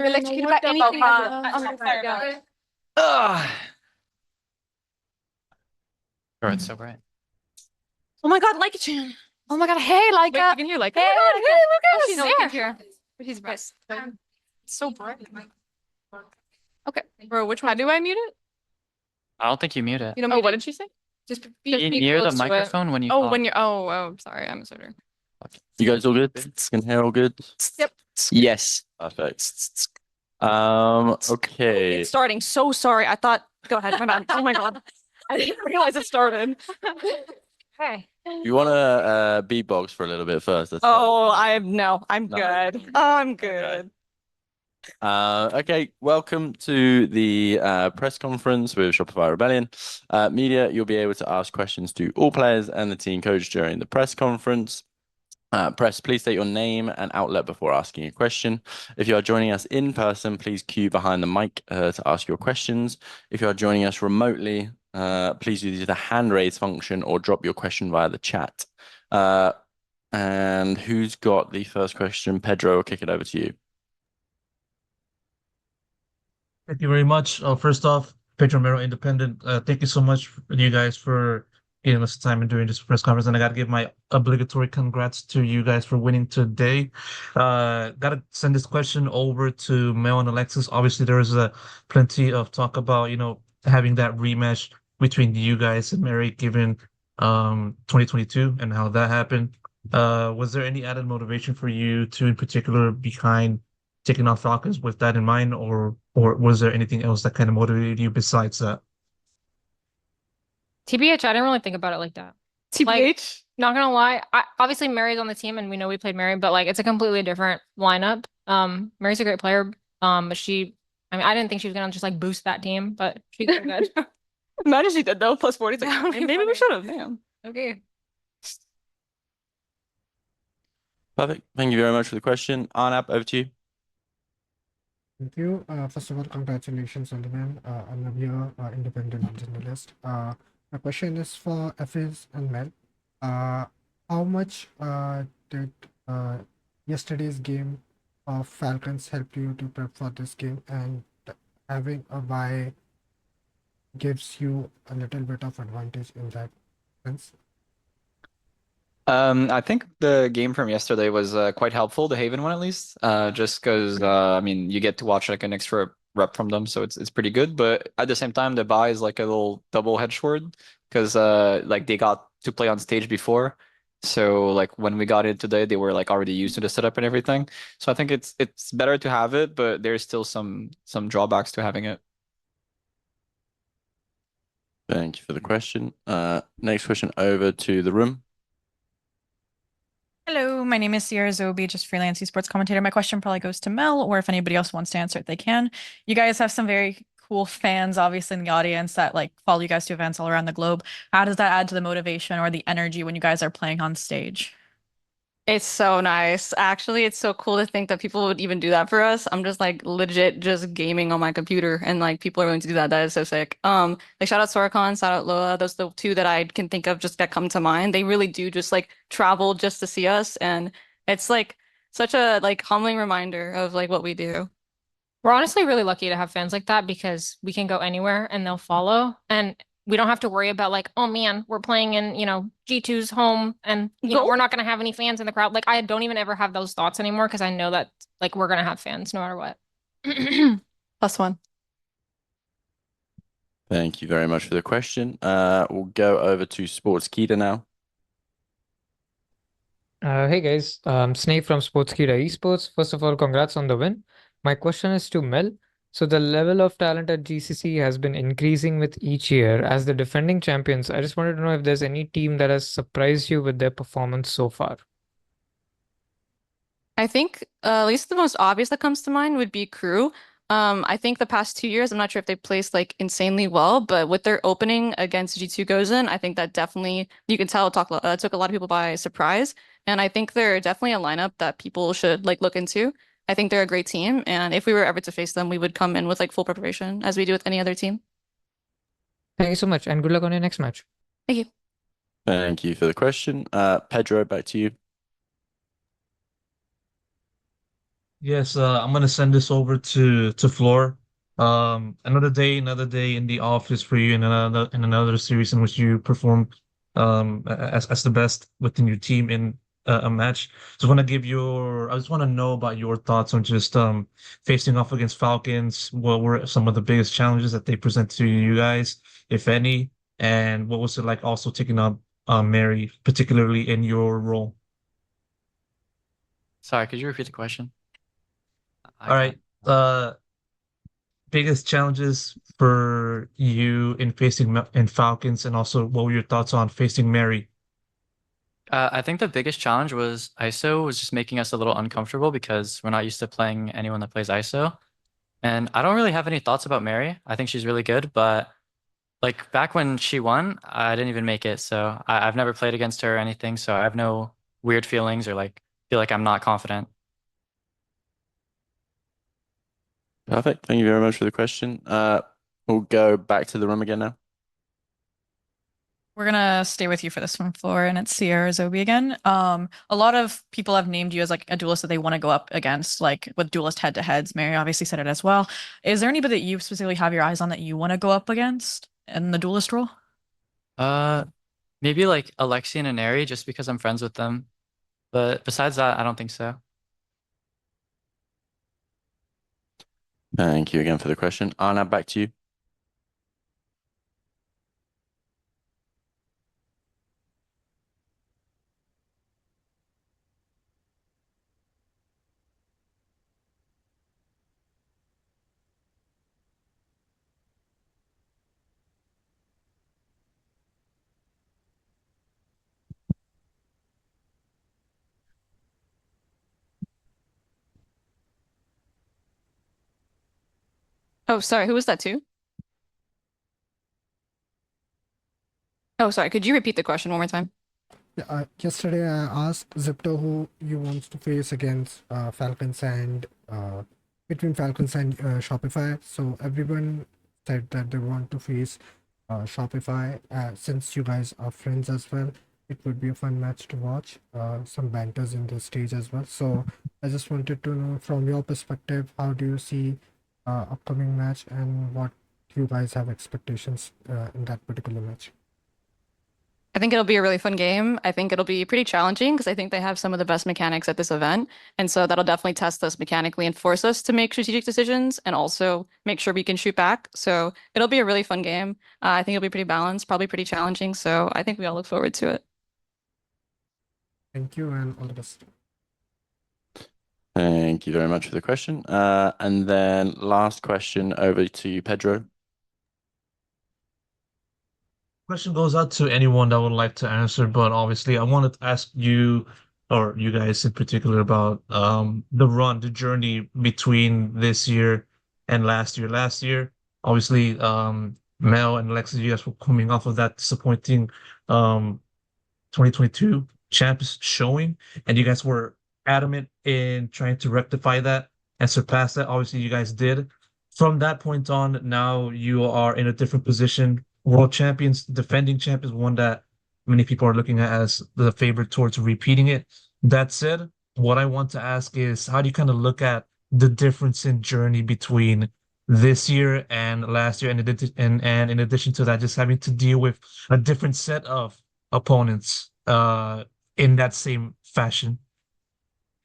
electrocuted by anything. Ugh. Oh, it's so bright. Oh my god, Leica-chan. Oh my god, hey, Leica. Wait, you can hear Leica? Hey, look at She's there. here. She's bright. It's so bright. Okay, bro, which one? How do I mute it? I don't think you mute it. You know, what did she say? Just Be near the microphone when you Oh, talk. when you're. Oh, sorry, I misheard her. You guys all good? Can hear all good? Yep. Yes. Perfect. Okay. It's starting. So sorry. I thought. Go ahead. My bad. Oh my god. I didn't realize it started. Okay. You want to beatbox for a little bit first? Oh, I'm No. good. I'm good. Okay, welcome to the press conference with Shopify Rebellion. Media, you'll be able to ask questions to all players and the team coach during the press conference. Press, please state your name and outlet before asking a question. If you are joining us in person, please queue behind the mic to ask your questions. If you are joining us remotely, please use the hand raise function or drop your question via the chat. And who's got the first question? Pedro, I'll kick it over to you. Thank you very much. First off, Pedro Mero, Independent. Thank you so much, you guys, for giving us time and doing this press conference. And I got to give my obligatory congrats to you guys for winning today. Got to send this question over to Mel and Alexis. Obviously, there is plenty of talk about, having that rematch between you guys and Mary, given 2022 and how that happened. Was there any added motivation for you two in particular behind taking on Falcons with that in mind, or was there anything else that kind of motivated you besides that? TBH, I didn't really think about it like that. TBH. Not gonna lie, obviously Mary's on the team and we know we played Mary, but like it's a completely different lineup. Mary's a great player, but I mean, I didn't think she was gonna just like boost that team, but she's so good. Imagine she did though. Plus 40. Like, maybe we should have. Damn. Okay. Perfect. Thank you very much for the question. Arnab, over to you. Thank you. First of all, congratulations on the win. I'm Navya, independent journalist. My question is for Efes and Mel. How much did yesterday's game of Falcons help you to prep for this game, and having a bye gives you a little bit of advantage in that sense? I think the game from yesterday was quite helpful, the Haven one at least, just because I mean you get to watch like an extra rep from them, so it's pretty good. But at the same time, the bye is like a little double-edged sword because like they got to play on stage before, so like when we got in today, they were like already used to the setup and everything. So I think it's better to have it, but there's still some drawbacks to having it. Thank you for the question. Next question over to the room. Hello, my name is Sierra Zobi, just freelance esports commentator. My question probably goes to Mel, or if anybody else wants to answer it, they can. You guys have some very cool fans, obviously, in the audience that like follow you guys to events all around the globe. How does that add to the motivation or the energy when you guys are playing on stage? It's so nice. Actually, it's so cool to think that people would even do that for us. I'm just like legit just gaming on my computer and like people are willing to do that. That is so sick. Like shout out Soracon, shout out Loa. Those are the two that I can think of just that come to mind. They really do just like travel just to see us, and it's like such a like humbling reminder of like what we do. We're honestly really lucky to have fans like that because we can go anywhere and they'll follow. And we don't have to worry about like, oh man, we're playing in, G2's home and we're not gonna have any fans in the crowd. Like I don't even ever have those thoughts anymore because I know that like we're gonna have fans no matter what. +1. Thank you very much for the question. We'll go over to Sportskeeda now. Hey guys, Snake from Sportskeeda Esports. First of all, congrats on the win. My question is to Mel. So the level of talent at GCC has been increasing with each year. As the defending champions, I just wanted to know if there's any team that has surprised you with their performance so far. I think at least the most obvious that comes to mind would be Crew. I think the past 2 years, I'm not sure if they placed like insanely well, but with their opening against G2 Gozen, I think that definitely, you can tell, took a lot of people by surprise. And I think they're definitely a lineup that people should like look into. I think they're a great team, and if we were ever to face them, we would come in with like full preparation as we do with any other team. Thank you so much, and good luck on your next match. Thank you. Thank you for the question. Pedro, back to you. Yes, I'm gonna send this over to Floor. Another day in the office for you, and another series in which you perform as the best within your team in a match. I just want to know about your thoughts on just facing off against Falcons. What were some of the biggest challenges that they present to you guys, if any, and what was it like also taking up Mary, particularly in your role? Sorry, could you repeat the question? All right. Biggest challenges for you in facing in Falcons, and also what were your thoughts on facing Mary? I think the biggest challenge was ISO was just making us a little uncomfortable because we're not used to playing anyone that plays ISO. And I don't really have any thoughts about Mary. I think she's really good, but like back when she won, I didn't even make it. So I've never played against her or anything. So I have no weird feelings or like feel like I'm not confident. Perfect. Thank you very much for the question. We'll go back to the room again now. We're gonna stay with you for this one, Floor, and it's Sierra Zobi again. A lot of people have named you as like a duelist that they want to go up against, like with duelist head-to-heads. Mary obviously said it as well. Is there anybody that you specifically have your eyes on that you want to go up against in the duelist role? Maybe like Alexian and Neri just because I'm friends with them. But besides that, I don't think so. Thank you again for the question. Arnab, back to you. Oh, sorry, who was that to? Oh, sorry, could you repeat the question one more time? Yeah, yesterday I asked Zipto who you wants to face against Falcons and between Falcons and Shopify. So everyone said that they want to face Shopify. Since you guys are friends as well, it would be a fun match to watch. Some banters in the stage as well. So I just wanted to know from your perspective, how do you see upcoming match and what you guys have expectations in that particular match? I think it'll be a really fun game. I think it'll be pretty challenging because I think they have some of the best mechanics at this event. And so that'll definitely test us mechanically and force us to make strategic decisions and also make sure we can shoot back. So it'll be a really fun game. I think it'll be pretty balanced, probably pretty challenging. So I think we all look forward to it. Thank you and all the best. Thank you very much for the question. And then last question over to you, Pedro. Question goes out to anyone that would like to answer, but obviously I wanted to ask you or you guys in particular about the journey between this year and last year. Last year, obviously, Mel and Alexis, you guys were coming off of that disappointing 2022 champs showing, and you guys were adamant in trying to rectify that and surpass that. Obviously, you guys did. From that point on, now you are in a different position. World champions, defending champions, one that many people are looking at as the favorite towards repeating it. That said, what I want to ask is how do you kind of look at the difference in journey between this year and last year, and in addition to that, just having to deal with a different set of opponents in that same fashion?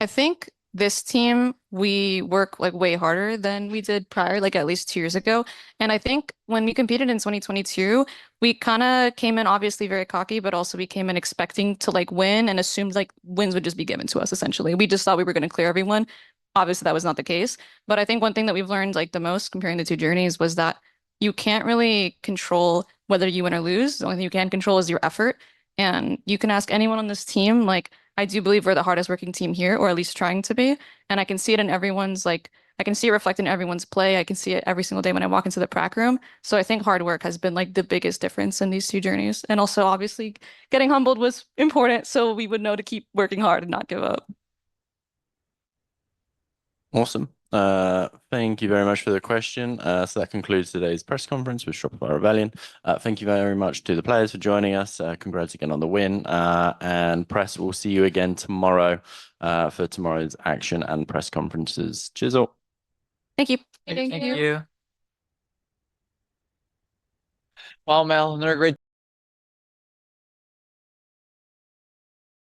I think this team, we work like way harder than we did prior, like at least 2 years ago. And I think when we competed in 2022, we kind of came in obviously very cocky, but also we came in expecting to like win and assumed like wins would just be given to us essentially. We just thought we were going to clear everyone. Obviously, that was not the case. But I think one thing that we've learned like the most comparing the two journeys was that you can't really control whether you win or lose. The only thing you can control is your effort. And you can ask anyone on this team, like, I do believe we're the hardest working team here, or at least trying to be. And I can see it in everyone's like, I can see it reflected in everyone's play. I can see it every single day when I walk into the prac room. So I think hard work has been like the biggest difference in these two journeys. And also, obviously, getting humbled was important. So we would know to keep working hard and not give up. Awesome. Thank you very much for the question. So that concludes today's press conference with Shopify Rebellion. Thank you very much to the players for joining us. Congrats again on the win. And press, we'll see you again tomorrow for tomorrow's action and press conferences. Cheers all. Thank you. Thank you. Wow, Mel, another great